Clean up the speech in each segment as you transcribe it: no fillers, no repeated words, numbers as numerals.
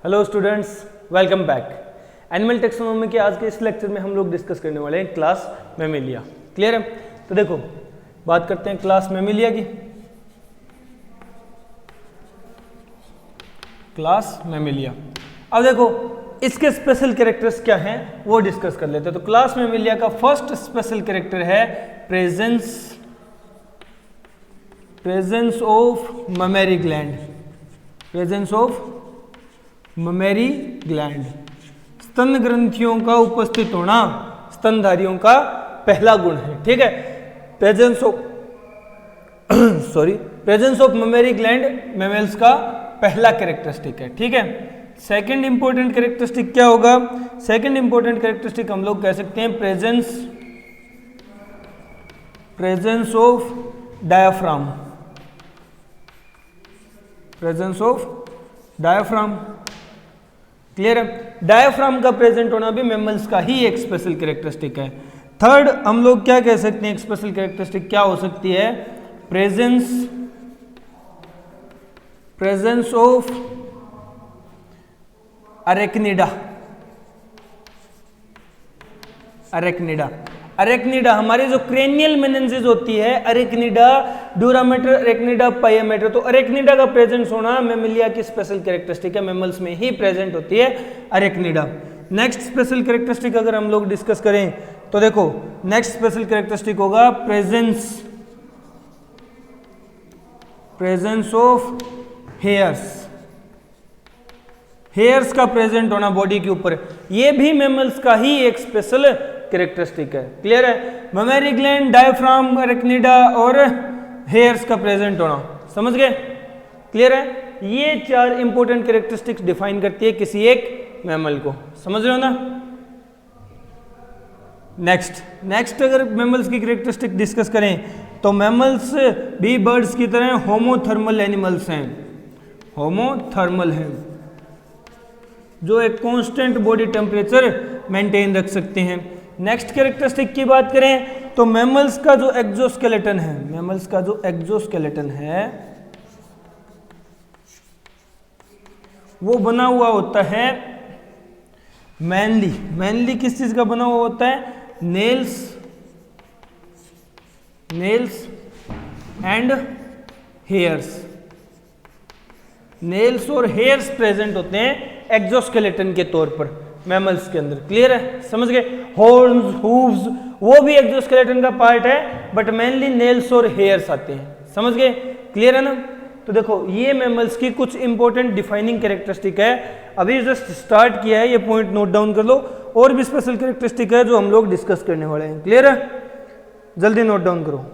Hello students, welcome back. Animal taxonomy के आज के इस लेक्चर में हम लोग डिस्कस करने वाले हैं क्लास मैमेलिया। क्लियर है? तो देखो, बात करते हैं क्लास मैमेलिया की। क्लास मैमेलिया, अब देखो इसके स्पेशल कैरेक्टर्स क्या हैं वो डिस्कस कर लेते हैं। तो क्लास मैमेलिया का फर्स्ट स्पेशल कैरेक्टर है presence of mammary gland. Presence of mammary gland, स्तन ग्रंथियों का उपस्थित होना स्तनधारियों का पहला गुण है। ठीक है, presence of mammary gland mammals का पहला कैरेक्टरिस्टिक है। ठीक है, सेकंड इंपॉर्टेंट कैरेक्टरिस्टिक क्या होगा? सेकंड इंपॉर्टेंट कैरेक्टरिस्टिक हम लोग कह सकते हैं presence of diaphragm. Presence of diaphragm, clear है? डायाफ्राम का प्रेजेंट होना भी मेमल्स का ही एक स्पेशल कैरेक्टरिस्टिक है। थर्ड हम लोग क्या कह सकते हैं, एक स्पेशल कैरेक्टरिस्टिक क्या हो सकती है? Presence of Arachnida. अरेक्निडा हमारी जो क्रेनियल मेनिंजेस होती है, अरेक्निडा ड्यूरामेटर, अरेक्निडा पाइयामेटर, तो अरेक्निडा का प्रेजेंस होना मेमेलिया की स्पेशल कैरेक्टरिस्टिक है। मेमल्स में ही प्रेजेंट होती है अरेक्निडा। नेक्स्ट स्पेशल कैरेक्टरिस्टिक अगर हम लोग डिस्कस करें तो देखो, नेक्स्ट स्पेशल कैरेक्टरिस्टिक होगा प्रेजेंस ऑफ हेयर्स का प्रेजेंट होना बॉडी के ऊपर, ये भी मेमल्स का ही एक स्पेशल कैरेक्टरिस्टिक है। क्लियर है? ममेरी ग्लैंड, डायफ्राम, अरेक्निडा और हेयर्स का प्रेजेंट होना, समझ गए? क्लियर है? ये चार इंपॉर्टेंट कैरेक्टरिस्टिक्स डिफाइन करती है किसी एक मैमल को, समझ रहे हो ना? नेक्स्ट अगर मैमल्स की कैरेक्टरिस्टिक डिस्कस करें तो मैमल्स भी बर्ड्स की तरह होमोथर्मल एनिमल्स हैं। होमोथर्मल हैं जो एक कांस्टेंट बॉडी टेम्परेचर मेंटेन रख सकते हैं। नेक्स्ट कैरेक्टरिस्टिक की बात करें तो मैमल्स का जो एक्सोस्केलेटन है, वो बना हुआ होता है मेनली किस चीज का बना हुआ होता है? Nails and hairs. नेल्स और हेयर्स प्रेजेंट होते हैं एक्सोस्केलेटन के तौर पर मैमल्स के अंदर। क्लियर है? समझ गए? हॉर्न्स, हूव्स, वो भी एक्सोस्केलेटन का पार्ट है, बट मेनली नेल्स और हेयर्स आते हैं। समझ गए? क्लियर है ना? तो देखो, ये मैमल्स की कुछ इंपॉर्टेंट डिफाइनिंग कैरेक्टरिस्टिक है। अभी जस्ट स्टार्ट किया है, ये पॉइंट नोट डाउन कर लो। और भी स्पेशल कैरेक्टरिस्टिक है जो हम लोग डिस्कस करने वाले हैं। क्लियर है? जल्दी नोट डाउन करो।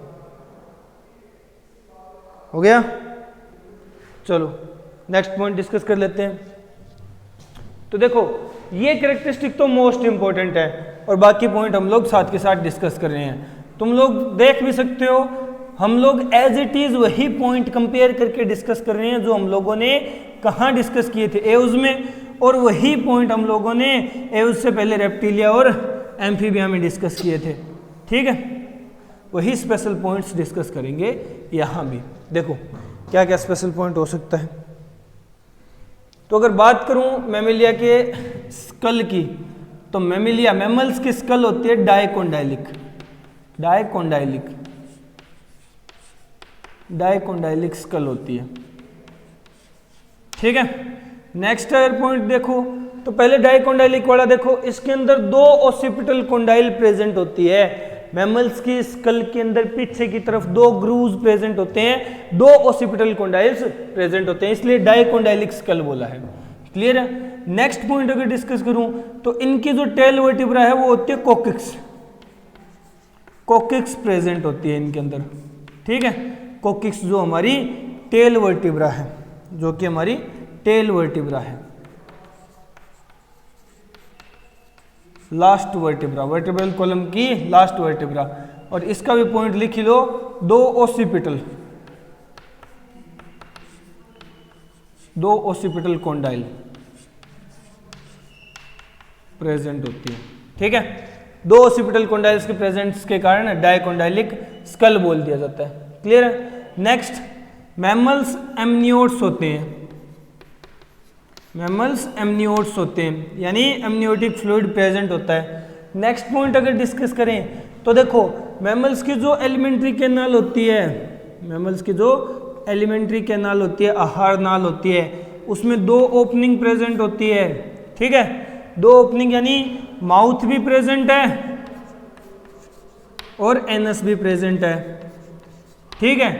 हो गया? चलो नेक्स्ट पॉइंट डिस्कस कर लेते हैं। तो देखो, ये कैरेक्टरिस्टिक तो मोस्ट इंपॉर्टेंट है और बाकी पॉइंट हम लोग साथ के साथ डिस्कस कर रहे हैं। तुम लोग देख भी सकते हो, हम लोग एज इट इज वही पॉइंट कंपेयर करके डिस्कस कर रहे हैं जो हम लोगों ने कहाँ डिस्कस किए थे, एव्स में, और वही पॉइंट हम लोगों ने एव्स से पहले रेप्टिलिया और एम्फीबिया में डिस्कस किए थे। ठीक है, वही स्पेशल पॉइंट्स डिस्कस करेंगे यहाँ भी। देखो क्या क्या स्पेशल पॉइंट हो सकता है। तो अगर बात करूं मेमेलिया के स्कल की, तो मैमल्स की स्कल होती है डायकोंडाइलिक स्कल होती है। ठीक है, नेक्स्ट अगर पॉइंट देखो तो पहले डायकोंडाइलिक वाला देखो, इसके अंदर दो ओसिपिटल कोंडाइल प्रेजेंट होती है। मैमल्स की स्कल के अंदर पीछे की तरफ दो ग्रूव्स प्रेजेंट होते हैं, दो ओसिपिटल कोंडाइल्स प्रेजेंट होते हैं, इसलिए डायकोंडाइलिक स्कल बोला है। क्लियर है? नेक्स्ट पॉइंट अगर डिस्कस करूं तो इनकी जो टेल वर्टिब्रा है वो होती है कोकिक्स प्रेजेंट होती है इनके अंदर। ठीक है, कोकिक्स जो हमारी टेल वर्टिब्रा है, लास्ट वर्टिब्रा, वर्टिब्रल कॉलम की लास्ट वर्टिब्रा। और इसका भी पॉइंट लिख लो, दो ओसिपिटल कोंडाइल प्रेजेंट होती है। ठीक है, दो ओसिपिटल कोंडाइल्स के प्रेजेंस के कारण डायकोंडाइलिक स्कल बोल दिया जाता है। क्लियर है? नेक्स्ट, मैमल्स एमनियोट्स होते हैं। मैमल्स एमनियोट्स होते हैं, यानी एमनियोटिक फ्लूइड प्रेजेंट होता है। नेक्स्ट पॉइंट अगर डिस्कस करें तो देखो मैमल्स की जो एलिमेंट्री कैनाल होती है, मैमल्स की जो एलिमेंट्री कैनाल होती है, आहार नाल होती है, उसमें दो ओपनिंग प्रेजेंट होती है। ठीक है, दो ओपनिंग यानी माउथ भी प्रेजेंट है और एनस भी प्रेजेंट है। ठीक है,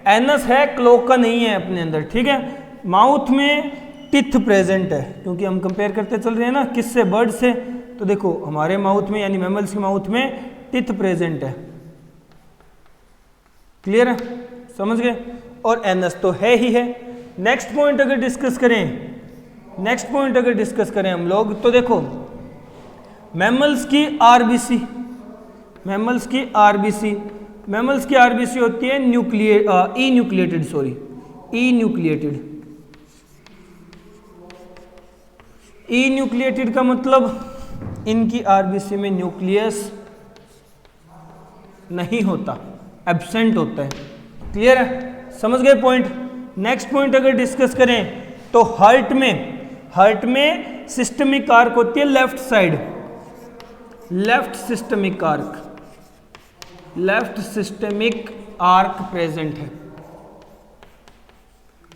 एनस है, क्लोका नहीं है अपने अंदर। ठीक है, माउथ में टिथ प्रेजेंट है, क्योंकि हम कंपेयर करते चल रहे हैं ना किससे, बर्ड से। तो देखो हमारे माउथ में यानी मैमल्स के माउथ में टिथ प्रेजेंट है। क्लियर है, समझ गए। और एनस तो है ही है। नेक्स्ट पॉइंट अगर डिस्कस करें हम लोग तो देखो मैमल्स की आरबीसी होती है इन्यूक्लिएटेड का मतलब इनकी आरबीसी में न्यूक्लियस नहीं होता, एब्सेंट होता है। क्लियर है, समझ गए पॉइंट। नेक्स्ट पॉइंट अगर डिस्कस करें तो हार्ट में सिस्टमिक आर्क होती है left side, left systemic arc present है,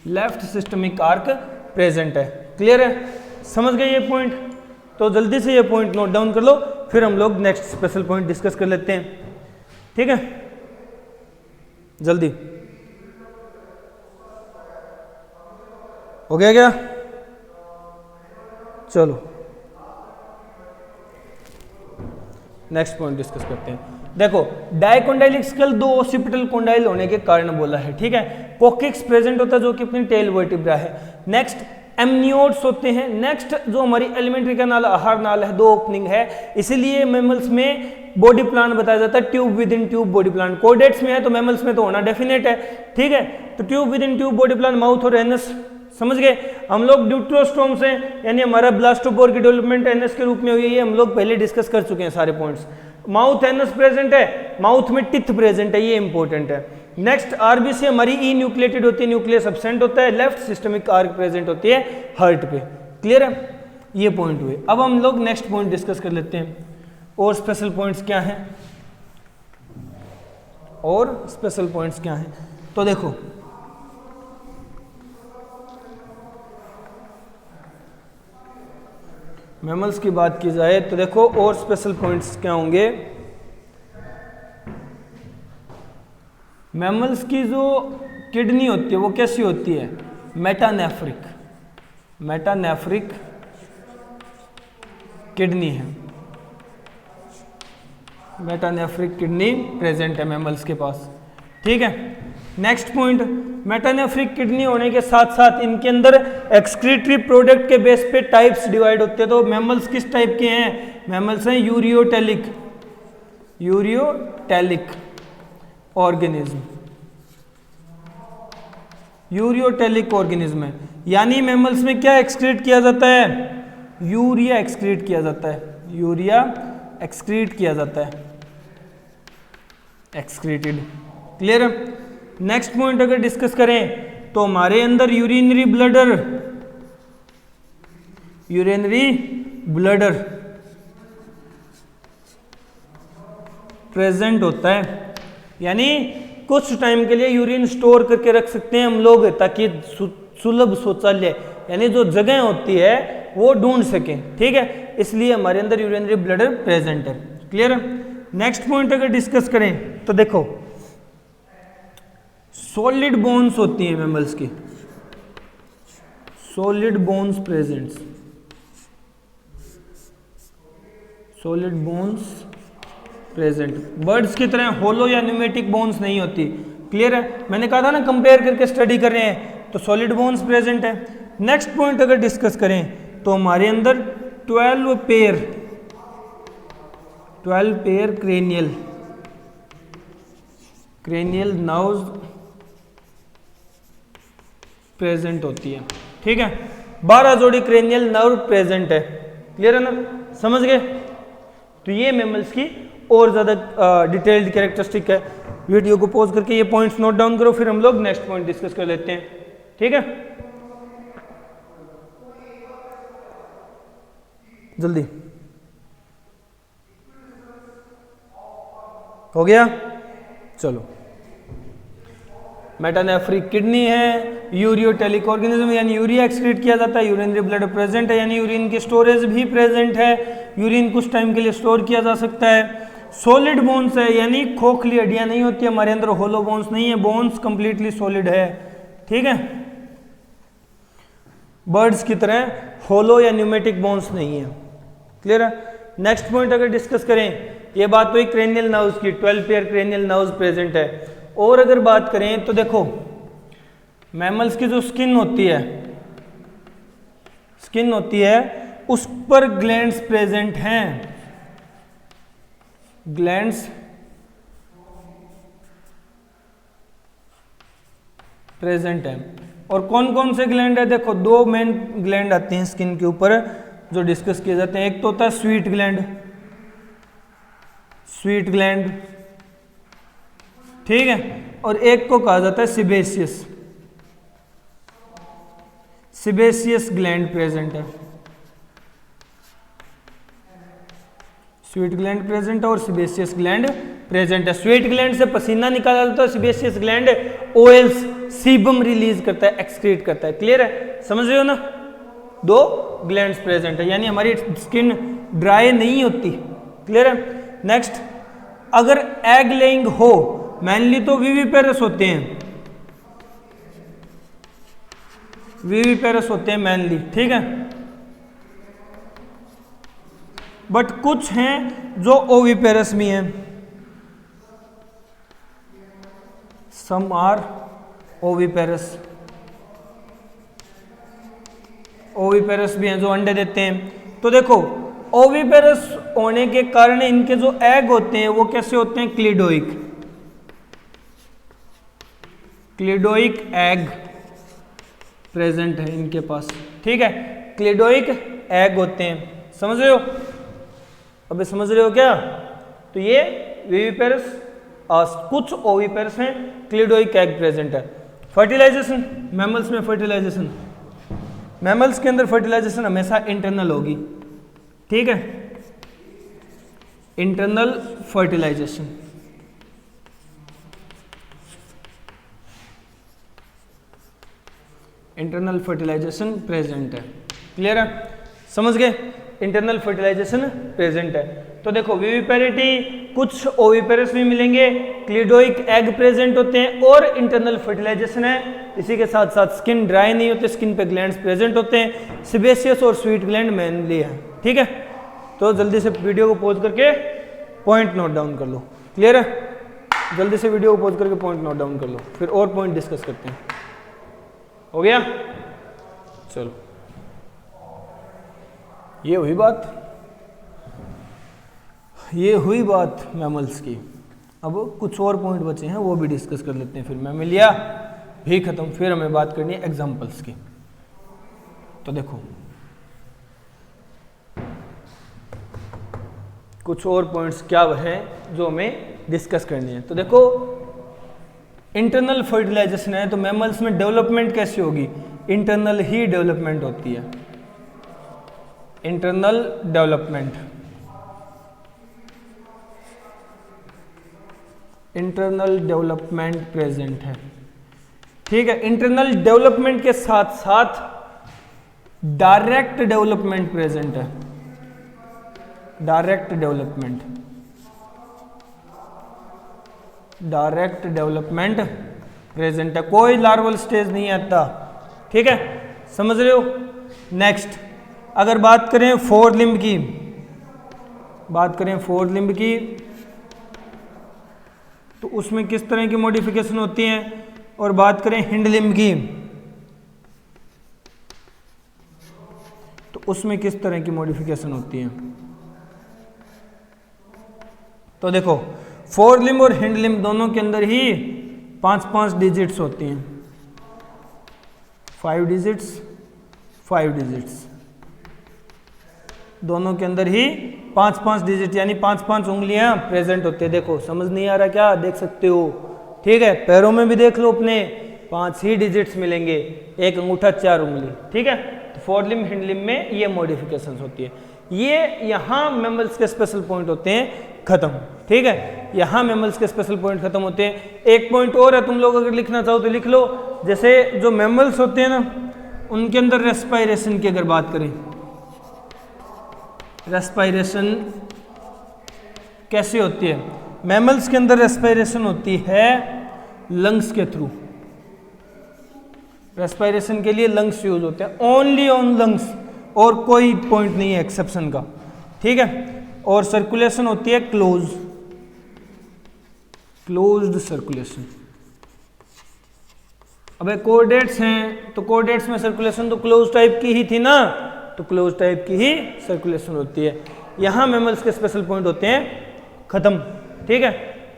लेफ्ट सिस्टमिक आर्क प्रेजेंट है। क्लियर है, समझ गए ये पॉइंट। तो जल्दी से ये पॉइंट नोट डाउन कर लो, फिर हम लोग नेक्स्ट स्पेशल पॉइंट डिस्कस कर लेते हैं। ठीक है, जल्दी हो गया क्या? चलो नेक्स्ट पॉइंट डिस्कस करते हैं। देखो डाइकोंडाइलिक स्केल दो ओसिपिटल कोंडाइल होने के कारण बोला है। ठीक है, कोकिक्स प्रेजेंट होता है जो कि अपनी टेल वर्टिब्रा है। नेक्स्ट एमनियोट्स होते हैं। नेक्स्ट जो हमारी एलिमेंट्री कैनाल आहार नाल है, दो ओपनिंग है, इसीलिए मैमल्स में बॉडी प्लान बताया जाता है, tube with in tube body plan. कोडेट्स में है तो मैमल्स में तो होना डेफिनेट है। ठीक है, तो tube with in tube body plan, mouth और एनस। समझ गए। हम लोग ड्यूट्रोस्टोम से यानी हमारा ब्लास्टोपोर की डेवलपमेंट एनएस के रूप में हुई है, हम लोग पहले डिस्कस कर चुके हैं सारे पॉइंट्स। माउथ एनएस प्रेजेंट है, माउथ में टिथ प्रेजेंट है, ये इंपॉर्टेंट है। नेक्स्ट आरबीसी हमारी ई न्यूक्लिएटेड होती है, न्यूक्लियस एब्सेंट होता है, लेफ्ट सिस्टमिक आर्क प्रेजेंट होती है हार्ट पे। क्लियर है, ये पॉइंट हुए। अब हम लोग नेक्स्ट पॉइंट डिस्कस कर लेते हैं। और स्पेशल पॉइंट्स क्या हैं, तो देखो मैमल्स की बात की जाए तो देखो और स्पेशल पॉइंट्स क्या होंगे। मैमल्स की जो किडनी होती है वो कैसी होती है, मेटानेफ्रिक किडनी है, मेटानेफ्रिक किडनी प्रेजेंट है मैमल्स के पास। ठीक है, नेक्स्ट पॉइंट, मेटानेफ्रिक किडनी होने के साथ साथ इनके अंदर एक्सक्रीटरी प्रोडक्ट के बेस पे टाइप्स डिवाइड होते हैं। तो मैमल्स किस टाइप के हैं, मैमल्स हैं यूरियोटेलिक ऑर्गेनिज्म है। यानी मैमल्स में क्या एक्सक्रीट किया जाता है, यूरिया एक्सक्रीट किया जाता है, एक्सक्रीटेड। क्लियर है। नेक्स्ट पॉइंट अगर डिस्कस करें तो हमारे अंदर यूरिनरी ब्लडर प्रेजेंट होता है। यानी कुछ टाइम के लिए यूरिन स्टोर करके रख सकते हैं हम लोग, ताकि सुलभ शौचालय यानी जो जगह होती है वो ढूंढ सकें। ठीक है, इसलिए हमारे अंदर यूरिनरी ब्लडर प्रेजेंट है। क्लियर है। नेक्स्ट पॉइंट अगर डिस्कस करें तो देखो सॉलिड बोन्स होती हैं मैमल्स की, सॉलिड बोन्स प्रेजेंट। बर्ड्स की तरह होलो या न्यूमेटिक बोन्स नहीं होती। क्लियर है, मैंने कहा था ना कंपेयर करके स्टडी कर रहे हैं, तो सॉलिड बोन्स प्रेजेंट है। नेक्स्ट पॉइंट अगर डिस्कस करें तो हमारे अंदर 12 पेयर क्रेनियल नर्व्स प्रेजेंट होती है। ठीक है, 12 जोड़ी क्रेनियल नर्व प्रेजेंट है। क्लियर है ना, समझ गए। तो ये मैमल्स की और ज्यादा डिटेल्ड कैरेक्टरिस्टिक है। वीडियो को पॉज करके ये पॉइंट्स नोट डाउन करो, फिर हम लोग नेक्स्ट पॉइंट डिस्कस कर लेते हैं। ठीक है। जल्दी हो गया। चलो, मेटानेफ्रिक किडनी है, यूरियोटेलिक ऑर्गेनिज्म यानी यूरिया एक्सक्रीट किया जाता है, यूरिनरी ब्लड प्रेजेंट है यानी यूरिन की स्टोरेज भी प्रेजेंट है, यूरिन कुछ टाइम के लिए स्टोर किया जा सकता है। सॉलिड बोन्स है यानी खोखली हड्डियां नहीं होती हमारे अंदर, होलो बोन्स नहीं है, बोन्स कंप्लीटली सॉलिड है, ठीक है। बर्ड्स की तरह होलो या न्यूमेटिक बोन्स नहीं है, क्लियर है। नेक्स्ट पॉइंट अगर डिस्कस करें, ये बात तो क्रेनियल नर्व्स की, 12 पेयर क्रेनियल नर्व्स प्रेजेंट है। और अगर बात करें तो देखो मैमल्स की जो स्किन होती है उस पर ग्लैंड्स प्रेजेंट हैं, ग्लैंड्स प्रेजेंट हैं। और कौन कौन से ग्लैंड है, देखो 2 मेन ग्लैंड आते हैं स्किन के ऊपर जो डिस्कस किए जाते हैं। एक तो होता है स्वीट ग्लैंड, ठीक है, और एक को कहा जाता है सिबेशियस ग्लैंड प्रेजेंट है। स्वीट ग्लैंड प्रेजेंट है और सिबेशियस ग्लैंड प्रेजेंट है। स्वीट ग्लैंड से पसीना निकाला जाता है, sebaceous gland oils sebum release करता है, एक्सक्रीट करता है, क्लियर है, समझ रहे हो ना। 2 ग्लैंड्स प्रेजेंट है यानी हमारी स्किन ड्राई नहीं होती, क्लियर है। नेक्स्ट, अगर एग लेइंग हो, मेनली तो विविपेरस होते हैं, मेनली, ठीक है, बट कुछ हैं जो ओविपेरस भी हैं, सम आर ओविपेरस भी हैं जो अंडे देते हैं। तो देखो ओविपेरस होने के कारण इनके जो एग होते हैं वो कैसे होते हैं, क्लिडोइक एग प्रेजेंट है इनके पास, ठीक है, क्लिडोइक एग होते हैं, समझ रहे हो, अबे समझ रहे हो क्या। तो ये विविपेरस, कुछ ओविपेरस हैं, क्लिडोइक एग प्रेजेंट है। फर्टिलाइजेशन, मैमल्स में फर्टिलाइजेशन, मैमल्स के अंदर फर्टिलाइजेशन हमेशा इंटरनल होगी, ठीक है, internal fertilization. Internal fertilization present है, क्लियर है, समझ गए, इंटरनल फर्टिलाइजेशन प्रेजेंट है। तो देखो विविपेरिटी, कुछ ओविपेरस भी मिलेंगे, क्लिडोइक एग प्रेजेंट होते हैं और इंटरनल फर्टिलाइजेशन है। इसी के साथ साथ स्किन ड्राई नहीं होते, स्किन पे ग्लैंड्स प्रेजेंट होते हैं, सिबेशियस और स्वीट ग्लैंड मेनली है, ठीक है। तो जल्दी से वीडियो को पॉज करके पॉइंट नोट डाउन कर लो, क्लियर है, जल्दी से वीडियो को पॉज करके पॉइंट नोट डाउन कर लो, फिर और पॉइंट डिस्कस करते हैं, हो गया। चलो, ये हुई बात मैमल्स की। अब कुछ और पॉइंट बचे हैं वो भी डिस्कस कर लेते हैं, फिर मैमेलिया भी खत्म, फिर हमें बात करनी है एग्जांपल्स की। तो देखो कुछ और पॉइंट्स क्या हैं जो हमें डिस्कस करनी है। तो देखो इंटरनल फर्टिलाइजेशन है, तो मैमल्स में डेवलपमेंट कैसी होगी, इंटरनल ही डेवलपमेंट होती है, इंटरनल डेवलपमेंट प्रेजेंट है, ठीक है। इंटरनल डेवलपमेंट के साथ साथ डायरेक्ट डेवलपमेंट प्रेजेंट है, डायरेक्ट डेवलपमेंट प्रेजेंट है, कोई लार्वल स्टेज नहीं आता, ठीक है, समझ रहे हो। नेक्स्ट, अगर बात करें फोर लिम्ब की, तो उसमें किस तरह की मॉडिफिकेशन होती है, और बात करें हिंड लिम्ब की तो उसमें किस तरह की मॉडिफिकेशन होती है। तो देखो फोर लिम्ब और हिंड लिम्ब दोनों के अंदर ही 5-5 डिजिट्स होती हैं, 5 डिजिट्स दोनों के अंदर ही 5-5 डिजिट यानी 5-5 उंगलियां प्रेजेंट होती है। देखो समझ नहीं आ रहा क्या, देख सकते हो, ठीक है, पैरों में भी देख लो अपने 5 ही डिजिट्स मिलेंगे, एक अंगूठा 4 उंगली, ठीक है। तो फोर लिम्ब हिंड लिम्ब में ये मॉडिफिकेशंस होती है। ये यहाँ मैमल्स के स्पेशल पॉइंट होते हैं खत्म, ठीक है, यहाँ मैमल्स के स्पेशल पॉइंट खत्म होते हैं। एक पॉइंट और है, तुम लोग अगर लिखना चाहो तो लिख लो। जैसे जो मैमल्स होते हैं ना, उनके अंदर रेस्पायरेशन की अगर बात करें, रेस्पायरेशन कैसे होती है? मैमल्स के अंदर रेस्पायरेशन होती है लंग्स के थ्रू। रेस्पायरेशन के लिए लंग्स यूज होते हैं, ओनली ऑन लंग्स, और कोई पॉइंट नहीं है एक्सेप्शन का, ठीक है। और सर्कुलेशन होती है क्लोज्ड सर्कुलेशन। अब कोऑर्डिनेट्स हैं तो कोऑर्डिनेट्स में सर्कुलेशन तो क्लोज टाइप की ही थी ना, तो क्लोज टाइप की ही सर्कुलेशन होती है। यहां मैमल्स के स्पेशल पॉइंट होते हैं खत्म, ठीक है।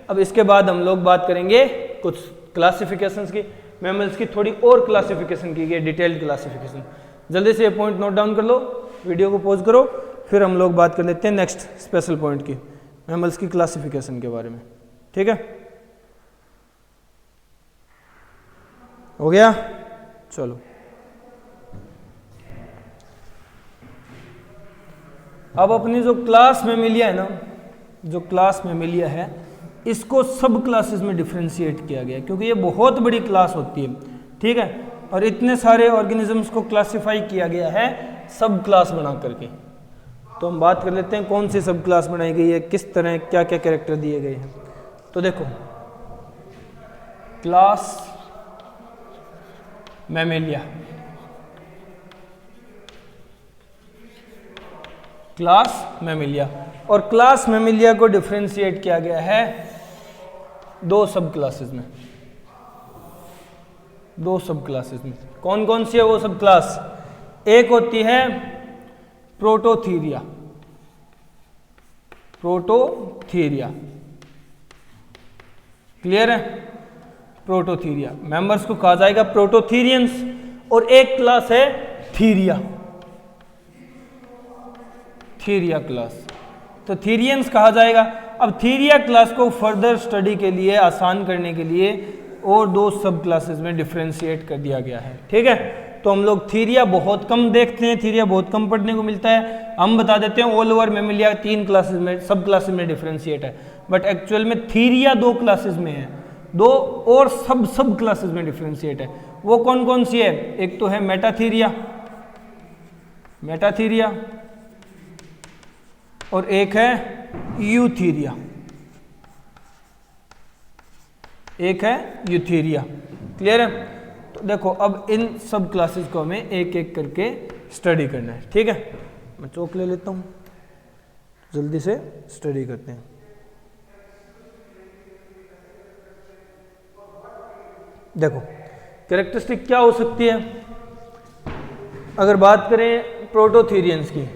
अब इसके बाद हम लोग बात करेंगे कुछ क्लासिफिकेशंस की। मैमल्स की थोड़ी और क्लासिफिकेशन की गई, डिटेल्ड क्लासिफिकेशन। जल्दी से ये पॉइंट नोट डाउन कर लो, वीडियो को पॉज करो, फिर हम लोग बात कर लेते हैं नेक्स्ट स्पेशल पॉइंट की, मैमल्स की क्लासिफिकेशन के बारे में, ठीक है। हो गया? चलो अब अपनी जो क्लास मैमिलिया है ना, जो क्लास मैमिलिया है, इसको सब क्लासेस में डिफरेंशिएट किया गया क्योंकि ये बहुत बड़ी क्लास होती है, ठीक है। और इतने सारे ऑर्गेनिजम्स को क्लासिफाई किया गया है सब क्लास बना करके। तो हम बात कर लेते हैं कौन सी सब क्लास बनाई गई है, किस तरह क्या क्या कैरेक्टर दिए गए हैं। तो देखो, क्लास मैमिलिया, क्लास मैमिलिया, और क्लास मैमिलिया को डिफरेंशिएट किया गया है दो सब क्लासेस में। दो सब क्लासेस में कौन कौन सी है वो सब क्लास? एक होती है प्रोटोथीरिया, प्रोटोथीरिया, क्लियर है? प्रोटोथीरिया मेंबर्स को कहा जाएगा प्रोटोथीरियंस। और एक क्लास है थीरिया, थीरिया क्लास, तो थीरियंस कहा जाएगा। अब थीरिया क्लास को फर्दर स्टडी के लिए, आसान करने के लिए, और दो सब क्लासेस में डिफरेंशिएट कर दिया गया है, ठीक है। तो हम लोग थीरिया बहुत कम देखते हैं, थीरिया बहुत कम पढ़ने को मिलता है। हम बता देते हैं ऑल ओवर मैमिलिया 3 क्लासेस में, सब क्लासेस में डिफरेंशिएट है, बट एक्चुअल में थीरिया 2 क्लासेस में है, 2 और सब क्लासेस में डिफरेंशिएट है। वो कौन कौन सी है? एक तो है मेटाथीरिया, मेटाथीरिया, और एक है यूथीरिया, एक है यूथीरिया, क्लियर है? तो देखो अब इन सब क्लासेस को हमें एक एक करके स्टडी करना है, ठीक है। मैं चौक ले लेता हूं, जल्दी से स्टडी करते हैं। देखो कैरेक्टरिस्टिक क्या हो सकती है? अगर बात करें प्रोटोथीरियंस की,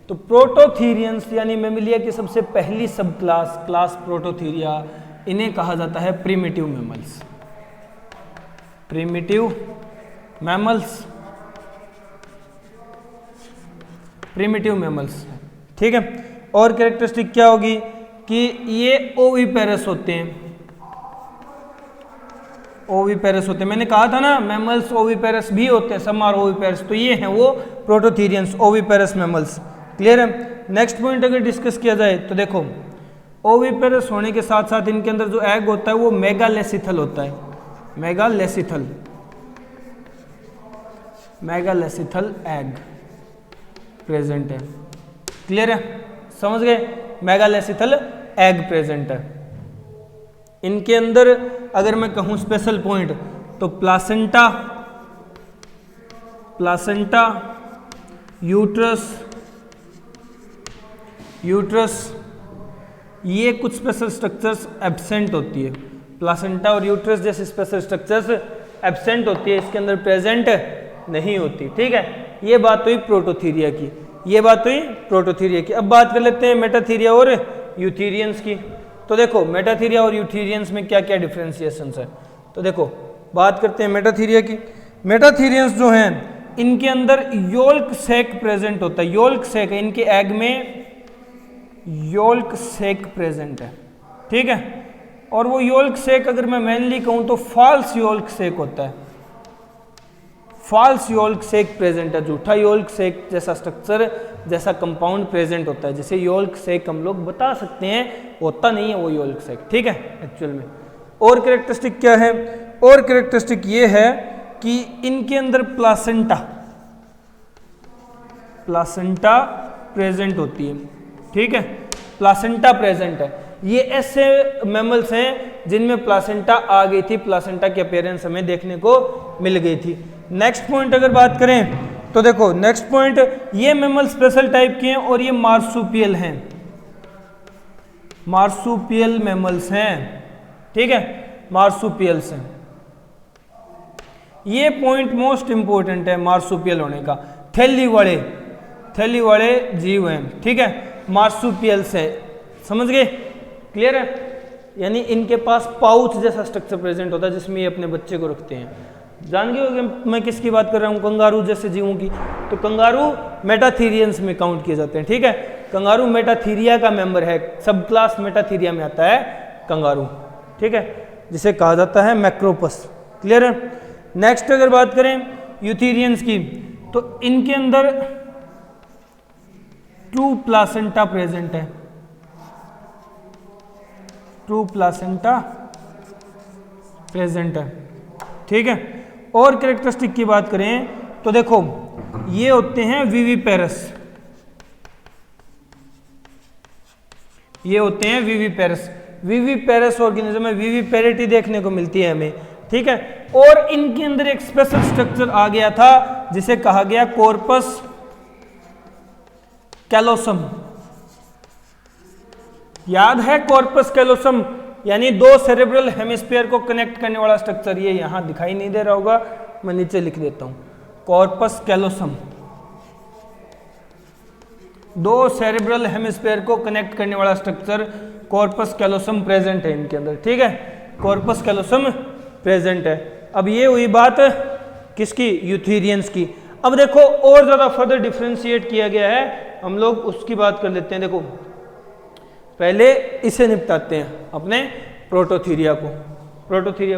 तो प्रोटोथीरियंस यानी मैमिलिया की सबसे पहली सब क्लास, क्लास प्रोटोथीरिया, इन्हें कहा जाता है primitive mammals, primitive mammals, primitive mammals, ठीक है। और कैरेक्टरिस्टिक क्या होगी कि ये ओविपेरस होते हैं, ओविपेरस होते हैं। मैंने कहा था ना मैमल्स ओविपेरस भी होते हैं, सम आर ओविपेरस, तो ये हैं वो प्रोटोथीरियंस, ओविपेरस मैमल्स, क्लियर है। नेक्स्ट पॉइंट अगर डिस्कस किया जाए तो देखो ओविपेरस होने के साथ साथ इनके अंदर जो एग होता है वो मेगालेसिथल होता है, मेगालेसिथल, मेगालेसिथल एग प्रेजेंट है, क्लियर है? समझ गए? मेगालेसिथल एग प्रेजेंट है इनके अंदर। अगर मैं कहूं स्पेशल पॉइंट तो प्लासेंटा, प्लासेंटा, यूट्रस, यूट्रस, ये कुछ स्पेशल स्ट्रक्चर्स एब्सेंट होती है। प्लासेंटा और यूट्रस जैसे स्पेशल स्ट्रक्चर्स एब्सेंट होती है, इसके अंदर प्रेजेंट नहीं होती, ठीक है। ये बात हुई प्रोटोथीरिया की, ये बात हुई प्रोटोथीरिया की। अब बात कर लेते हैं मेटाथीरिया और यूथीरियंस की। तो देखो मेटाथीरिया और यूथीरियंस में क्या क्या डिफरेंशिएशंस है। तो देखो बात करते हैं मेटाथीरिया की। मेटाथीरियंस जो हैं इनके अंदर योल्क सेक प्रेजेंट होता है, योल्क सेक है, इनके एग में योल्क सेक प्रेजेंट है, ठीक है। और वो योल्क सेक अगर मैं मेनली कहूं तो फॉल्स योल्क सेक होता है, फॉल्स योल्क सेक प्रेजेंट है, झूठा योल्क सेक जैसा स्ट्रक्चर, जैसा कंपाउंड प्रेजेंट होता है, जैसे योल्क सेक हम लोग बता सकते हैं, होता नहीं है वो योल्क सेक, ठीक है एक्चुअल में। और कैरेक्टरिस्टिक क्या है? और कैरेक्टरिस्टिक ये है कि इनके अंदर प्लासेंटा प्रेजेंट होती है, ठीक है, प्लासेंटा प्रेजेंट है। ये ऐसे मैमल्स हैं जिनमें प्लासेंटा आ गई थी, प्लासेंटा की अपीयरेंस हमें देखने को मिल गई थी। नेक्स्ट पॉइंट अगर बात करें तो देखो नेक्स्ट पॉइंट, ये मैमल स्पेशल टाइप के हैं और ये मार्सुपियल हैं, मार्सुपियल मैमल्स हैं, ठीक है, मार्सुपियल्स हैं। ये पॉइंट मोस्ट इंपॉर्टेंट है मार्सुपियल होने का। थैली वाले जीव हैं, ठीक है, मार्सुपियल्स है, समझ गए, क्लियर है। यानी इनके पास पाउच जैसा स्ट्रक्चर प्रेजेंट होता है जिसमें ये अपने बच्चे को रखते हैं। जान गए होंगे मैं किसकी बात कर रहा हूँ, कंगारू जैसे जीवों की। तो कंगारू मेटाथीरियंस में काउंट किए जाते हैं, ठीक है, कंगारू मेटाथीरिया का मेंबर है, सब क्लास मेटाथीरिया में आता है कंगारू, ठीक है, जिसे कहा जाता है मैक्रोपस, क्लियर है। नेक्स्ट अगर बात करें यूथेरियंस की, तो इनके अंदर ट्रू प्लासेंटा प्रेजेंट है, ट्रू प्लासेंटा प्रेजेंट है, ठीक है। और कैरेक्टरिस्टिक की बात करें तो देखो ये होते हैं विविपेरस, ये होते हैं विविपेरस, विविपेरस ऑर्गेनिज्म में विविपेरिटी देखने को मिलती है हमें, ठीक है। और इनके अंदर एक स्पेशल स्ट्रक्चर आ गया था जिसे कहा गया कॉर्पस कैलोसम, याद है कॉर्पस कैलोसम, यानी दो सेरेब्रल हेमिस्फीयर को कनेक्ट करने वाला स्ट्रक्चर। ये यहां दिखाई नहीं दे रहा होगा, मैं नीचे लिख देता हूं, कॉर्पस कैलोसम, दो सेरेब्रल हेमिस्फीयर को कनेक्ट करने वाला स्ट्रक्चर कॉर्पस कैलोसम प्रेजेंट है इनके अंदर, ठीक है, कॉर्पस कैलोसम प्रेजेंट है। अब ये हुई बात किसकी, यूथेरियंस की। अब देखो और ज्यादा फर्दर डिफरेंशिएट किया गया है, हम लोग उसकी बात कर लेते हैं। देखो पहले इसे निपटाते हैं, अपने प्रोटोथीरिया को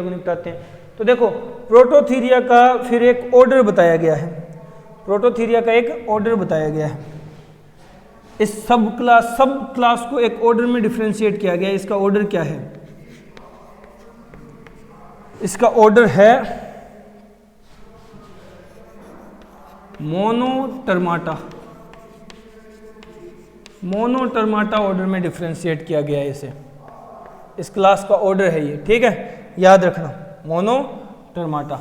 निपटाते हैं। तो देखो प्रोटोथीरिया का फिर एक ऑर्डर बताया गया है, प्रोटोथीरिया का एक ऑर्डर बताया गया है। इस सब क्लास को एक ऑर्डर में डिफरेंशिएट किया गया है। इसका ऑर्डर क्या है? इसका ऑर्डर है मोनोटर्माटा, मोनोटर्माटा ऑर्डर में डिफरेंशिएट किया गया है इसे, इस क्लास का ऑर्डर है ये, ठीक है, याद रखना मोनोटर्माटा,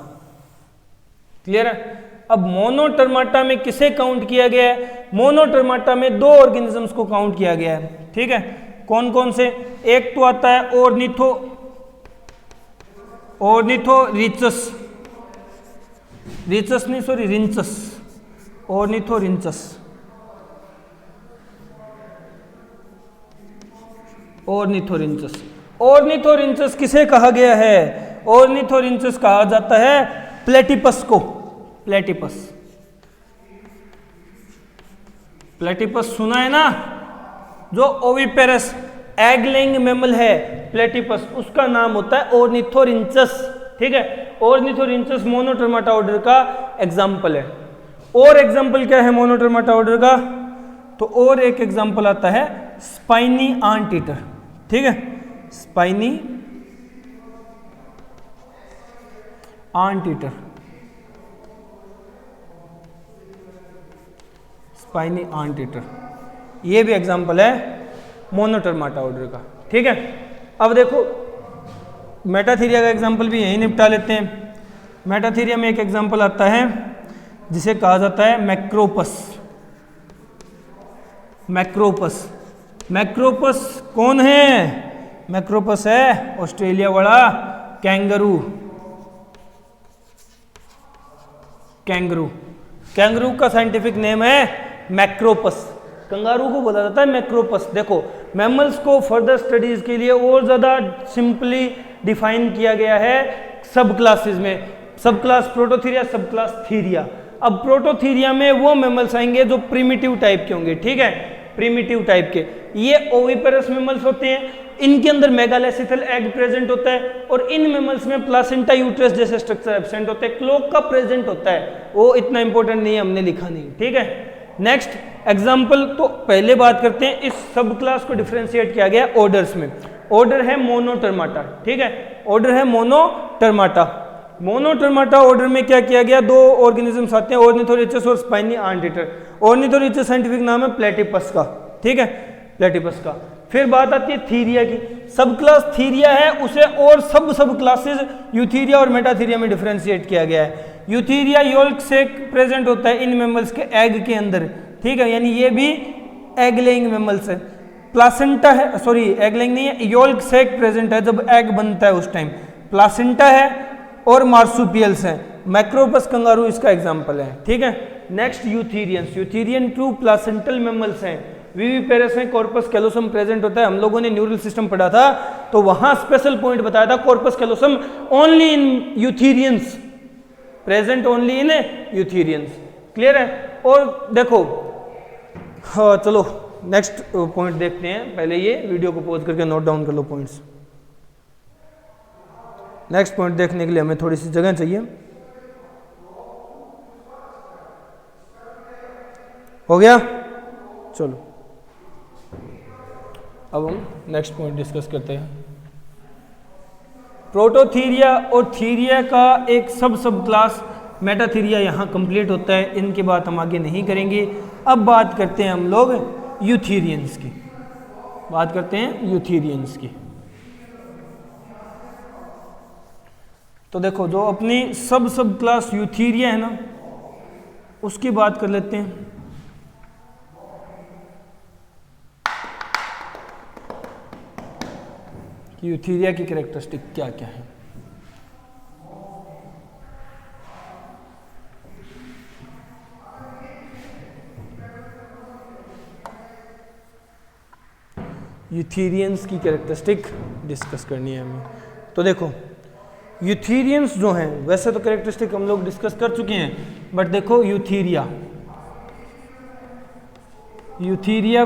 क्लियर है। अब मोनोटर्माटा में किसे काउंट किया गया है? मोनोटर्माटा में दो ऑर्गेनिजम्स को काउंट किया गया है, ठीक है, कौन कौन से? एक तो आता है ऑर्निथोरिचस, ऑर्निथोरिंचस किसे कहा गया है? ऑर्निथोरिंचस कहा जाता है प्लेटिपस को, प्लेटिपस सुना है ना, जो ओविपेरस एग लेइंग मैमल है प्लेटिपस, उसका नाम होता है ऑर्निथोरिंचस, ठीक है। ऑर्निथोरिंचस मोनोटर्माटा ऑर्डर का एग्जाम्पल है। और एग्जाम्पल क्या है मोनोटर्माटा ऑर्डर का? तो और एक एग्जाम्पल आता है स्पाइनी आंट ईटर, ठीक है, spiny anteater, spiny anteater, ये भी एग्जाम्पल है मोनोटर्माटा ऑर्डर का, ठीक है। अब देखो मेटाथीरिया का एग्जाम्पल भी यहीं निपटा लेते हैं। मेटाथीरिया में एक एग्जाम्पल आता है जिसे कहा जाता है मैक्रोपस। मैक्रोपस कौन है? मैक्रोपस है ऑस्ट्रेलिया वाला कैंगरू का साइंटिफिक नेम है मैक्रोपस, कंगारू को बोला जाता है मैक्रोपस। देखो मैमल्स को फर्दर स्टडीज के लिए और ज्यादा सिंपली डिफाइन किया गया है सब क्लासेस में, सब क्लास प्रोटोथीरिया, सब क्लास थीरिया। अब प्रोटोथीरिया में वो मैमल्स आएंगे जो प्रिमिटिव टाइप के होंगे, ठीक है, प्रिमिटिव टाइप के, ये ओविपेरस मेमल्स होते हैं, इनके अंदर मेगालेसिथल एग प्रेजेंट होता है और इन मेमल्स में प्लासेंटा यूट्रस जैसे स्ट्रक्चर एब्सेंट होते हैं, क्लोक का प्रेजेंट होता है, वो इतना इंपॉर्टेंट नहीं है, हमने लिखा नहीं, ठीक है। नेक्स्ट एग्जाम्पल, तो पहले बात करते हैं इस सब क्लास को डिफरेंशिएट किया गया ऑर्डर्स में। ऑर्डर है मोनोटर्माटा, ठीक है, ऑर्डर है मोनोटर्माटा। मोनोटर्माटा ऑर्डर में क्या किया गया, दो ऑर्गेनिजम्स आते हैं, ऑर्निथोरिचस और स्पाइनी आंटीटर। ऑर्निथोरिचस साइंटिफिक नाम है प्लेटिपस का, ठीक है, प्लेटिपस का। फिर बात आती है थीरिया की, सब क्लास थीरिया है, उसे और सब क्लासेस यूथीरिया और मेटाथीरिया में डिफरेंशिएट किया गया है। यूथीरिया योल्क से प्रेजेंट होता है इन मेमल्स के एग के अंदर, ठीक है, यानी ये भी एग लेइंग मेमल्स है। प्लासेंटा है, सॉरी एग लेइंग नहीं है, योल्क सेक प्रेजेंट है जब एग बनता है उस टाइम। प्लासेंटा है और मार्सुपियल्स है, मैक्रोपस कंगारू इसका एग्जांपल है, ठीक है। Next यूथीरियंस, eutherian true placental mammals हैं, विविपेरस में कॉर्पस कैलोसम प्रेजेंट होता है। हम लोगों ने न्यूरल सिस्टम पढ़ा था तो वहां स्पेशल पॉइंट बताया था, corpus callosum only in eutherians, present only in eutherians, clear है। और देखो हाँ, चलो नेक्स्ट पॉइंट देखते हैं, पहले ये वीडियो को पॉज करके नोट डाउन कर लो पॉइंट्स। नेक्स्ट पॉइंट देखने के लिए हमें थोड़ी सी जगह चाहिए, हो गया, चलो अब हम नेक्स्ट पॉइंट डिस्कस करते हैं। प्रोटोथीरिया और थीरिया का एक सब क्लास मेटाथीरिया यहाँ कंप्लीट होता है, इनकी बात हम आगे नहीं करेंगे। अब बात करते हैं हम लोग यूथीरियंस की, बात करते हैं यूथीरियंस की। तो देखो जो अपनी सब क्लास यूथीरिया है ना, उसकी बात कर लेते हैं। कि यूथीरिया की कैरेक्टरिस्टिक क्या क्या है। यूथीरियंस की कैरेक्टरिस्टिक डिस्कस करनी है हमें। तो देखो यूथीरियंस जो हैं, वैसे तो कैरेक्टरिस्टिक हम लोग डिस्कस कर चुके हैं, बट देखो यूथीरिया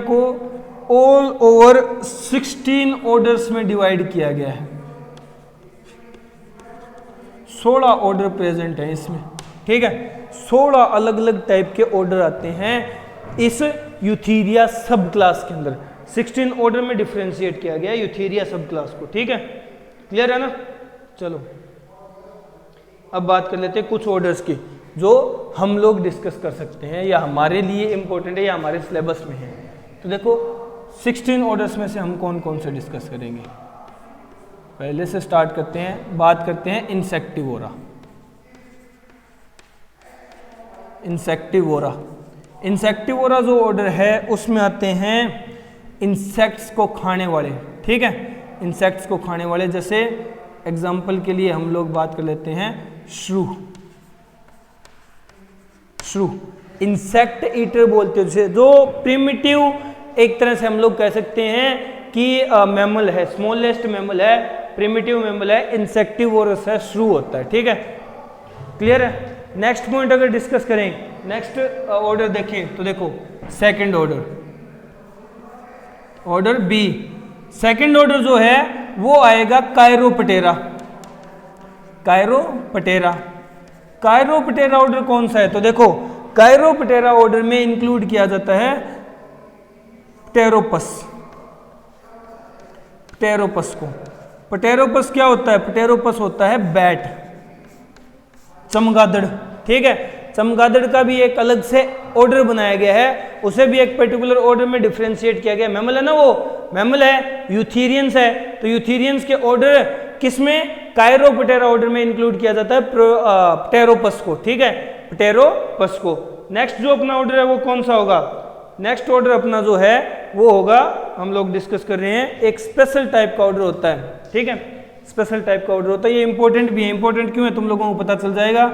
को ऑल ओवर 16 ऑर्डर्स में डिवाइड किया गया है। 16 ऑर्डर प्रेजेंट है इसमें, ठीक है, 16 अलग अलग टाइप के ऑर्डर आते हैं इस यूथीरिया सब क्लास के अंदर। 16 ऑर्डर में डिफरेंशिएट किया गया यूथीरिया सब क्लास को, ठीक है, क्लियर है ना। चलो अब बात कर लेते हैं कुछ ऑर्डर्स की जो हम लोग डिस्कस कर सकते हैं या हमारे लिए इंपॉर्टेंट है या हमारे सिलेबस में है। तो देखो 16 ऑर्डर्स में से हम कौन कौन से डिस्कस करेंगे। पहले से स्टार्ट करते हैं, बात करते हैं इंसेक्टिवोरा। इंसेक्टिवोरा जो ऑर्डर है उसमें आते हैं इंसेक्ट्स को खाने वाले, ठीक है, इंसेक्ट्स को खाने वाले। जैसे एग्जाम्पल के लिए हम लोग बात कर लेते हैं श्रू इंसेक्ट ईटर बोलते हैं उसे, जो प्रिमिटिव एक तरह से हम लोग कह सकते हैं कि मैमल है, स्मॉलेस्ट मैमल है, प्रिमिटिव मैमल है, इंसेक्टिवोरस है, श्रू होता है, ठीक है, क्लियर है। नेक्स्ट पॉइंट अगर डिस्कस करें, नेक्स्ट ऑर्डर देखें तो देखो second order B, second order जो है वो आएगा कायरोपटेरा ऑर्डर कौन सा है। तो देखो कायरोपटेरा ऑर्डर में इंक्लूड किया जाता है प्टेरोपस को। प्टेरोपस क्या होता है, प्टेरोपस होता है बैट, चमगादड़, ठीक है, चमगादड़ का भी एक अलग से ऑर्डर बनाया गया है, उसे भी एक पर्टिकुलर ऑर्डर में डिफरेंशिएट किया गया। मैमल है ना, वो मैमल है, यूथीरियंस है, तो यूथीरियंस के ऑर्डर किसमें, कायरोपटेरा ऑर्डर में इंक्लूड किया जाता है प्टेरोपस को, ठीक है, प्टेरोपस को। नेक्स्ट जो अपना ऑर्डर है वो कौन सा होगा, नेक्स्ट ऑर्डर अपना जो है वो होगा, हम लोग डिस्कस कर रहे हैं, एक स्पेशल टाइप का ऑर्डर होता है, ठीक है, स्पेशल टाइप का ऑर्डर होता है। ये इंपॉर्टेंट भी है, इंपॉर्टेंट क्यों है तुम लोगों को पता चल जाएगा।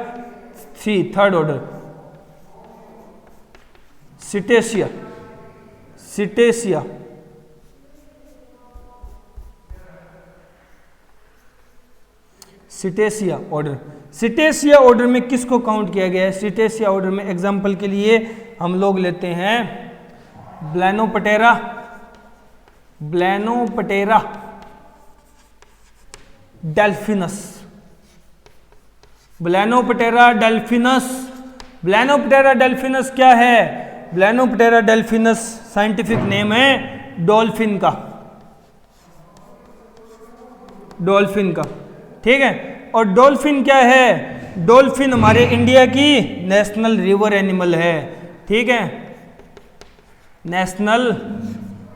सी थर्ड ऑर्डर सिटेसिया ऑर्डर में किसको काउंट किया गया है। सिटेसिया ऑर्डर में एग्जांपल के लिए हम लोग लेते हैं ब्लैनोपटेरा, ब्लैनोपटेरा डेल्फिनस, ब्लैनोपटेरा डेल्फिनस। ब्लैनोपटेरा डेल्फिनस क्या है? ब्लैनोपटेरा डेल्फिनस साइंटिफिक नेम है डॉल्फिन का, डॉल्फिन का, ठीक है। और डॉल्फिन क्या है? डॉल्फिन हमारे इंडिया की नेशनल रिवर एनिमल है, ठीक है, national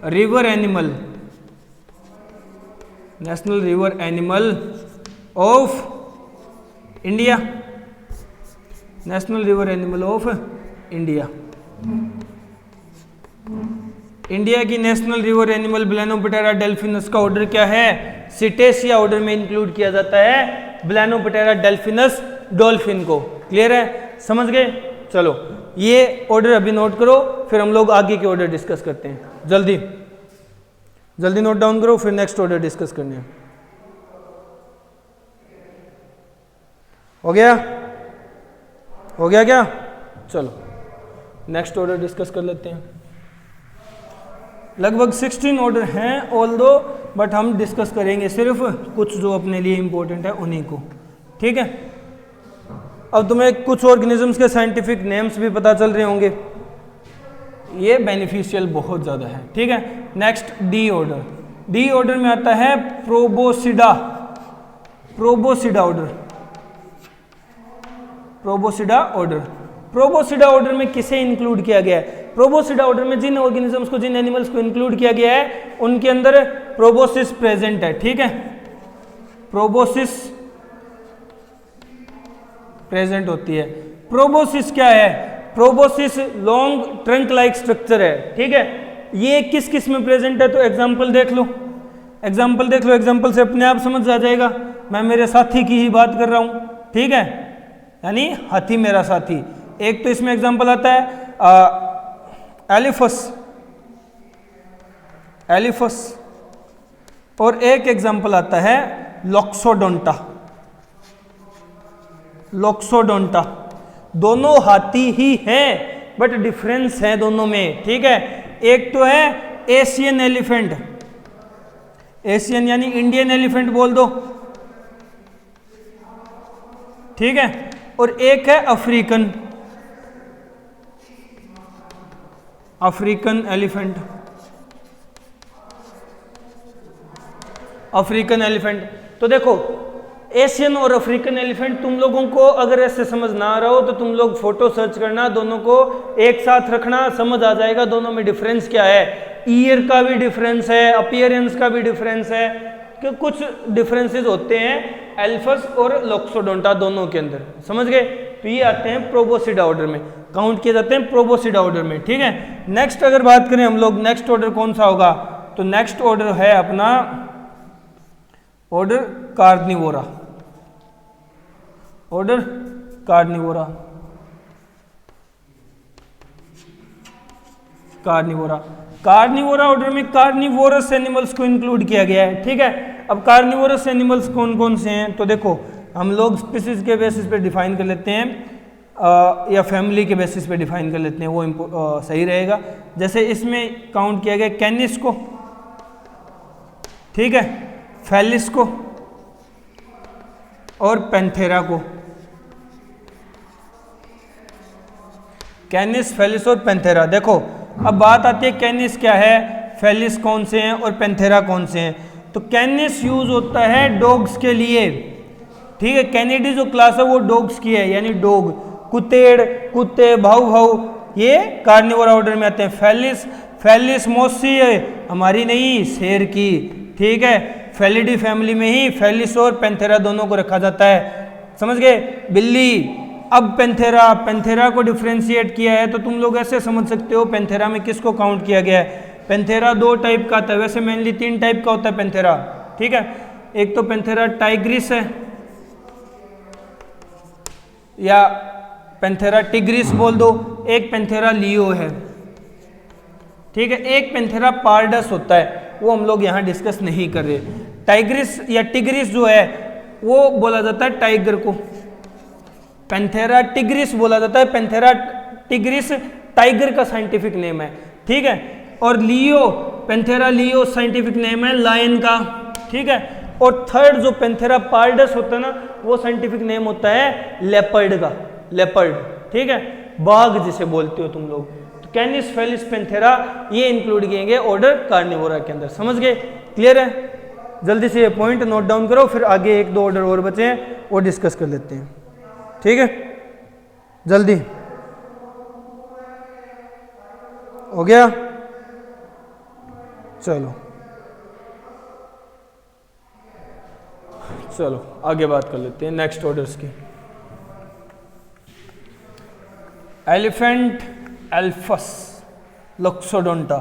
river animal, national river animal of India, national river animal of India. India की नेशनल रिवर एनिमल ब्लैनोपटेरा डेल्फिनस का ऑर्डर क्या है? सिटेशिया ऑर्डर में इंक्लूड किया जाता है ब्लैनोपटेरा डेल्फिनस डॉल्फिन को। क्लियर है? समझ गए? चलो ये ऑर्डर अभी नोट करो, फिर हम लोग आगे के ऑर्डर डिस्कस करते हैं। जल्दी जल्दी नोट डाउन करो, फिर नेक्स्ट ऑर्डर डिस्कस करने हैं। हो गया? हो गया क्या? चलो नेक्स्ट ऑर्डर डिस्कस कर लेते हैं। लगभग 16 ऑर्डर हैं ऑल्दो, बट हम डिस्कस करेंगे सिर्फ कुछ जो अपने लिए इंपॉर्टेंट है उन्हीं को, ठीक है। अब तुम्हें कुछ ऑर्गेनिजम्स के साइंटिफिक नेम्स भी पता चल रहे होंगे, ये बेनिफिशियल बहुत ज़्यादा है, ठीक है। Next D order, D order में आता है प्रोबोसिडा, प्रोबोसिडा ऑर्डर, प्रोबोसिडा ऑर्डर। प्रोबोसिडा ऑर्डर में किसे इंक्लूड किया गया है? प्रोबोसिडा ऑर्डर में जिन ऑर्गेनिजम्स को, जिन एनिमल्स को इंक्लूड किया गया है उनके अंदर प्रोबोसिस प्रेजेंट है, ठीक है, प्रोबोसिस प्रेजेंट होती है। प्रोबोसिस क्या है? Proboscis long trunk like structure है, ठीक है। ये किस किस में प्रेजेंट है? तो एग्जांपल देख लो, एग्जांपल देख लो, एग्जांपल से अपने आप समझ आ जाएगा। मैं मेरे साथी की ही बात कर रहा हूं, ठीक है, यानी हाथी मेरा साथी। एक तो इसमें एग्जांपल आता है एलिफस, एलिफस, और एक एग्जांपल आता है लॉक्सोडोंटा, लॉक्सोडोंटा। दोनों हाथी ही हैं बट डिफरेंस है दोनों में, ठीक है। एक तो है एशियन एलिफेंट, एशियन यानी इंडियन एलिफेंट बोल दो, ठीक है, और एक है African, African elephant, African elephant. तो देखो एशियन और अफ्रीकन एलिफेंट तुम लोगों को अगर ऐसे समझ ना आ रहा हो तो तुम लोग फोटो सर्च करना, दोनों को एक साथ रखना, समझ आ जाएगा दोनों में डिफरेंस क्या है। ईयर का भी डिफरेंस है, अपीयरेंस का भी डिफरेंस है, कि कुछ डिफरेंसेस होते हैं एल्फस और लॉक्सोडोंटा दोनों के अंदर, समझ गए। तो ये आते हैं प्रोबोसिडा ऑर्डर में, काउंट किए जाते हैं प्रोबोसिडा ऑर्डर में, ठीक है। नेक्स्ट अगर बात करें हम लोग, नेक्स्ट ऑर्डर कौन सा होगा? तो नेक्स्ट ऑर्डर है अपना order Carnivora, order Carnivora, Carnivora. Carnivora order में कार्निवोरस एनिमल्स को इंक्लूड किया गया है, ठीक है। अब कार्निवोरस एनिमल्स कौन कौन से हैं? तो देखो हम लोग स्पीसीज के बेसिस पे डिफाइन कर लेते हैं, या फैमिली के बेसिस पे डिफाइन कर लेते हैं, वो सही रहेगा। जैसे इसमें काउंट किया गया कैनिस को, ठीक है, फेलिस को और पैंथेरा को, कैनिस, फेलिस और पैंथेरा। देखो अब बात आती है कैनिस क्या है, फेलिस कौन से हैं और पैंथेरा कौन से हैं। तो कैनिस यूज होता है डॉग्स के लिए, ठीक है। कैनिडी जो क्लास है वो डॉग्स की है, यानी डॉग, कुत्तेड़, कुत्ते, भाऊ भाऊ, ये कार्निवोरा ऑर्डर में आते हैं। फेलिस, फेलिस मोसी है हमारी नहीं, शेर की, ठीक है। फेलिडी फैमिली में ही फेलिस और पैंथेरा दोनों को रखा जाता है, समझ गए। बिल्ली। अब पैंथेरा, पैंथेरा को डिफ्रेंशिएट किया है तो तुम लोग ऐसे समझ सकते हो पैंथेरा में किसको काउंट किया गया है। पैंथेरा दो टाइप का आता है, वैसे मेनली 3 टाइप का होता है पैंथेरा, ठीक है। एक तो पैंथेरा टाइग्रिस है या पैंथेरा टिग्रिस बोल दो, एक पैंथेरा लियो है, ठीक है। एक पैंथेरा पार्डस होता है, वो हम लोग यहाँ डिस्कस नहीं कर रहे। टाइग्रिस या टिग्रिस जो है वो बोला जाता है टाइगर को, पैंथेरा टिग्रिस बोला जाता है। पैंथेरा टिग्रिस टाइगर का साइंटिफिक नेम है, ठीक है। और लियो, पेंथेरा लियो साइंटिफिक नेम है लायन का, ठीक है। और थर्ड जो पेंथेरा पार्डस होता है ना, वो साइंटिफिक नेम होता है लेपर्ड का, लेपर्ड, ठीक है, बाघ जिसे बोलते हो तुम लोग। तो कैनिस, फेलिस, पेंथेरा ये इंक्लूड किए गए ऑर्डर कार्निवोरा के अंदर, समझ गए? क्लियर है? जल्दी से ये पॉइंट नोट डाउन करो, फिर आगे एक दो ऑर्डर और बचे हैं वो डिस्कस कर लेते हैं, ठीक है? जल्दी हो गया? चलो चलो आगे बात कर लेते हैं नेक्स्ट ऑर्डर्स की। Elephant elephas, loxodonta,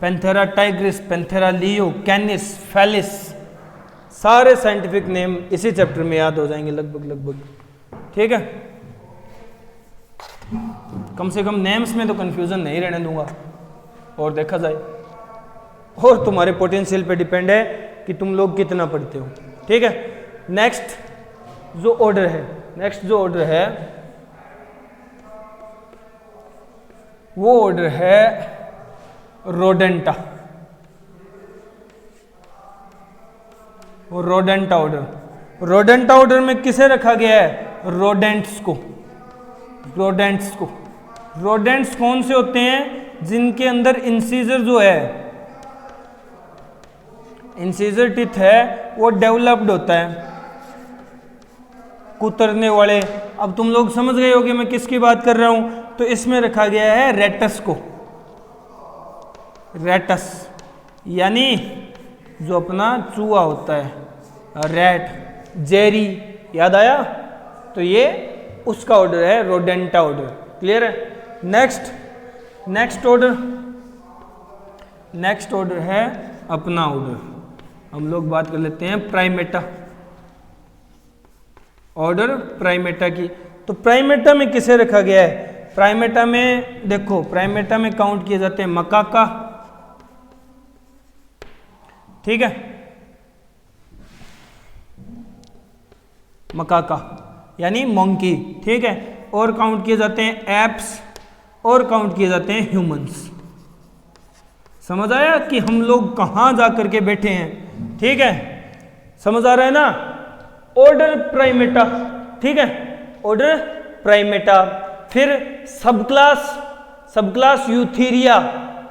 panthera tigris, panthera leo, canis, felis, सारे साइंटिफिक नेम इसी चैप्टर में याद हो जाएंगे लगभग, ठीक है? कम से कम नेम्स में तो कंफ्यूजन नहीं रहने दूंगा, और देखा जाए, और तुम्हारे पोटेंशियल पे डिपेंड है कि तुम लोग कितना पढ़ते हो, ठीक है? नेक्स्ट जो ऑर्डर है, वो ऑर्डर है रोडेंटा, रोडेंटा ऑर्डर। रोडेंटा ऑर्डर में किसे रखा गया है? रोडेंट्स को। रोडेंट्स कौन से होते हैं? जिनके अंदर इंसीजर जो है, इंसीजर टिथ है, वो डेवलप्ड होता है, कुतरने वाले। अब तुम लोग समझ गए होगे मैं किसकी बात कर रहा हूं। तो इसमें रखा गया है रेटस को, रेटस यानी जो अपना चूहा होता है, रैट, जेरी, याद आया? तो ये उसका ऑर्डर है रोडेंटा ऑर्डर, क्लियर है? नेक्स्ट ऑर्डर है अपना ऑर्डर, हम लोग बात कर लेते हैं प्राइमेटा, ऑर्डर प्राइमेटा की। तो प्राइमेटा में किसे रखा गया है? प्राइमेटा में देखो, प्राइमेटा में काउंट किए जाते हैं मकाका, ठीक है, मकाका यानी मंकी, ठीक है, और काउंट किए जाते हैं एप्स, और काउंट किए जाते हैं ह्यूमंस। समझ आया कि हम लोग कहां जाकर के बैठे हैं, ठीक है? समझ आ रहा है ना? ऑर्डर प्राइमेटा, ठीक है, ऑर्डर प्राइमेटा, फिर सब क्लास यूथीरिया,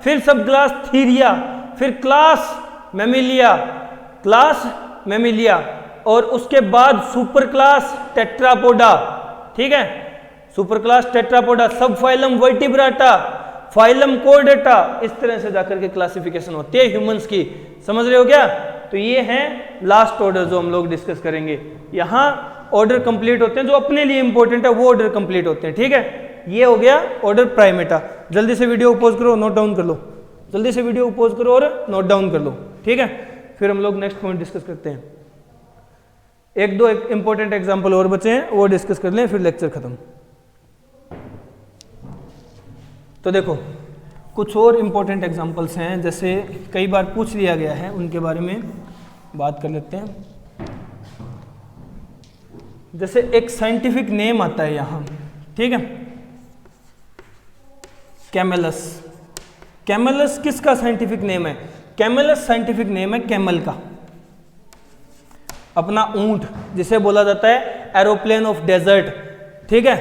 फिर सब क्लास थीरिया, फिर क्लास मैमिलिया, और उसके बाद सुपर क्लास टेट्रापोडा, ठीक है, सुपर क्लास टेट्रापोडा, सब फाइलम वर्टिब्राटा, फाइलम कोर्डेटा, इस तरह से जाकर के क्लासिफिकेशन होती है ह्यूमंस की। समझ रहे हो क्या? तो ये है लास्ट ऑर्डर जो हम लोग डिस्कस करेंगे। यहां ऑर्डर कंप्लीट होते हैं, जो अपने लिए इंपॉर्टेंट है वो ऑर्डर कंप्लीट होते हैं, ठीक है? ये हो गया ऑर्डर प्राइमेटा। जल्दी से वीडियो पोज करो, नोट डाउन कर लो, जल्दी से वीडियो पोज करो और नोट डाउन कर लो, ठीक है? फिर हम लोग नेक्स्ट पॉइंट डिस्कस करते हैं। एक दो इंपॉर्टेंट एग्जांपल और बचे हैं, वो डिस्कस कर लें, फिर लेक्चर खत्म। तो देखो कुछ और इंपॉर्टेंट एग्जांपल्स हैं, जैसे कई बार पूछ लिया गया है, उनके बारे में बात कर लेते हैं। जैसे एक साइंटिफिक नेम आता है यहां, ठीक है, कैमेलस। कैमेलस किसका साइंटिफिक नेम है? कैमेलस साइंटिफिक नेम है कैमल का, अपना ऊंट, जिसे बोला जाता है एरोप्लेन ऑफ डेजर्ट, ठीक है,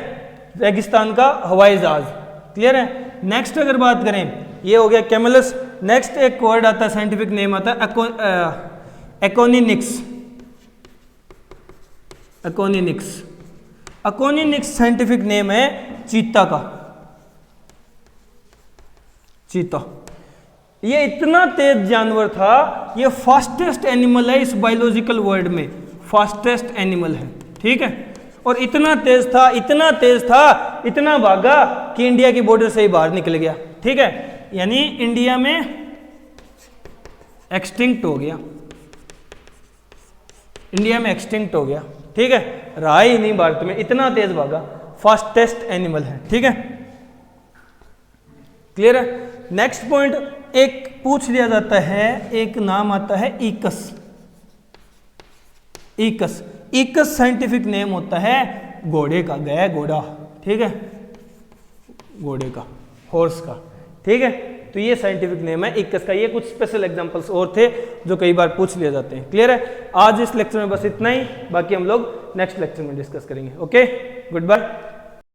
रेगिस्तान का हवाई जहाज, क्लियर है? नेक्स्ट अगर बात करें, ये हो गया कैमेलस। नेक्स्ट एक वर्ड आता है, साइंटिफिक नेम आता है एकोनिनिक्स। अकोनिनिक्स साइंटिफिक नेम है चीता का, चीता। ये इतना तेज जानवर था, ये फास्टेस्ट एनिमल है इस बायोलॉजिकल वर्ल्ड में, फास्टेस्ट एनिमल है, ठीक है, और इतना तेज था, इतना भागा कि इंडिया की बॉर्डर से ही बाहर निकल गया, ठीक है, यानी इंडिया में एक्सटिंक्ट हो गया, इंडिया में एक्सटिंक्ट हो गया, ठीक है, रहा ही नहीं भारत में, इतना तेज भागा, फास्टेस्ट एनिमल है, ठीक है, क्लियर है? नेक्स्ट पॉइंट एक पूछ लिया जाता है, एक नाम आता है ईकस। ईकस साइंटिफिक नेम होता है घोड़े का, गया घोड़ा, ठीक है, घोड़े का, हॉर्स का, ठीक है। तो ये साइंटिफिक नेम है इक्कस का। ये कुछ स्पेशल एग्जांपल्स और थे जो कई बार पूछ लिए जाते हैं। क्लियर है? आज इस लेक्चर में बस इतना ही, बाकी हम लोग नेक्स्ट लेक्चर में डिस्कस करेंगे। Okay, good bye.